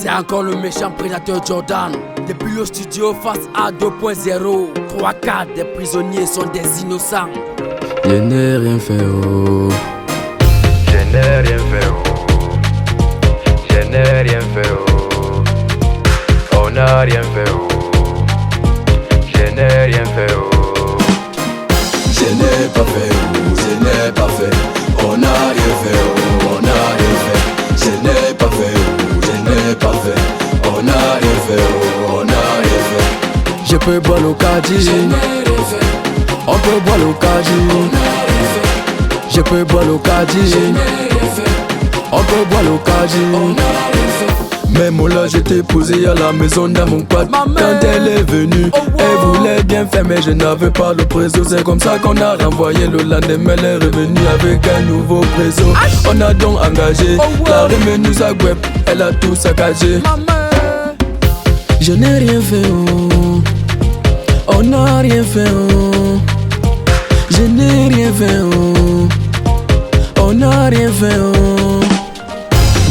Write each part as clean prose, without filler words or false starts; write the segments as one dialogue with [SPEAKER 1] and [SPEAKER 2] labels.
[SPEAKER 1] C'est encore le méchant prédateur Jordan. Depuis le studio face à 2.0, 3/4 des prisonniers sont des innocents.
[SPEAKER 2] Je n'ai rien fait, oh.
[SPEAKER 3] Je n'ai rien fait, oh. Je n'ai rien fait, oh. On n'a rien fait, oh. Je n'ai rien fait, oh.
[SPEAKER 2] Je n'ai pas fait, oh. Je n'ai pas fait. On n'a rien fait, oh. On n'a rien fait. Je n'ai pas fait, oh. Je n'ai pas fait. On n'a rien fait, oh. On n'a rien fait. Je peux boire le caddie. Je n'ai rien fait. On peut boire le caddie. On n'a rien fait. Je peux boire le caddie. Je n'ai rien fait. On peut boire le caddie. On n'a rien fait. Même là j'étais posé à la maison dans mon quad. Quand elle est venue, elle voulait bien faire mais je n'avais pas le préso. C'est comme ça qu'on a renvoyé le lendemain. Elle est revenue avec un nouveau préso. On a donc engagé, la remue nous a web, elle a tout saccagé. Je n'ai rien fait, oh. On n'a rien fait, oh. Je n'ai rien fait, oh. On n'a rien fait, oh.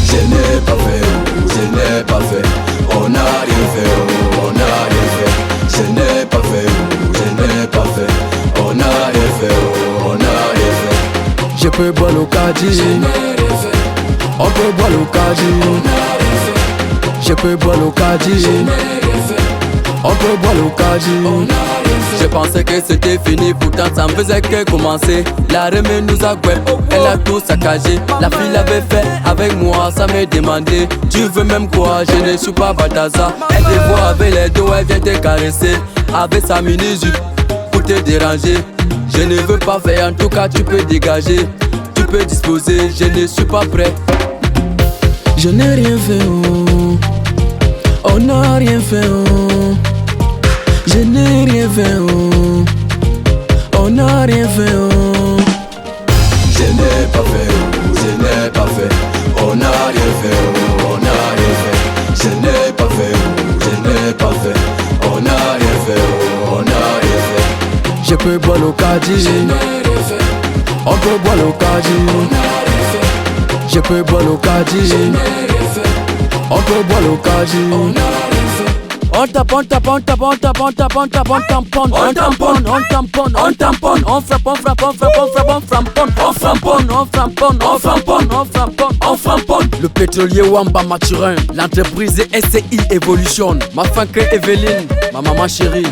[SPEAKER 2] Je n'ai pas fait, oh. Je n'ai pas fait. On n'a rien fait, oh. On n'a rien fait. Je n'ai pas fait, oh. Je n'ai pas fait. On n'a rien fait, oh. On n'a rien fait. Je peux boire le caddie. Je n'ai rien fait. On peut boire le caddie. On n'a rien fait. Je peux boire le caddie. Je n'ai rien fait. On peut boire le caddie. On n'a rien fait. Je pensais que c'était fini, pourtant ça me faisait que commencer. La remue nous a guet, elle a tout saccagé. La fille l'avait fait avec moi, ça me demandait: tu veux même quoi? Je ne suis pas Balthazar. Elle te voit avec les dos, elle vient te caresser avec sa mini-jupe pour te déranger. Je ne veux pas faire, en tout cas tu peux dégager. Tu peux disposer, je ne suis pas prêt. Je n'ai rien fait, oh. On n'a rien fait, oh. Je n'ai rien fait, oh. On n'a rien fait, oh. Je n'ai pas fait, oh. Je n'ai pas fait. On n'a rien fait, oh. On n'a rien fait. Je n'ai pas fait, oh. Je n'ai pas fait. On n'a rien fait, oh. On n'a rien fait. Je peux boire le caddie. Je n'ai rien fait. On peut boire le caddie. On n'a rien fait. Je peux boire le caddie. Je n'ai rien fait. On peut boire le caddie. On n'a rien fait. On taponne, taponne, taponne, taponne, taponne, taponne, tampon. On tamponne, on tamponne, on tamponne. On frappe, on frappe, on frappe, on frappe, on framponne. On framponne, on framponne, on framponne, on framponne, on framponne.
[SPEAKER 1] Le pétrolier Wamba Mathurin, l'entreprise SCI Evolution. Ma femme Evelyne, ma maman chérie.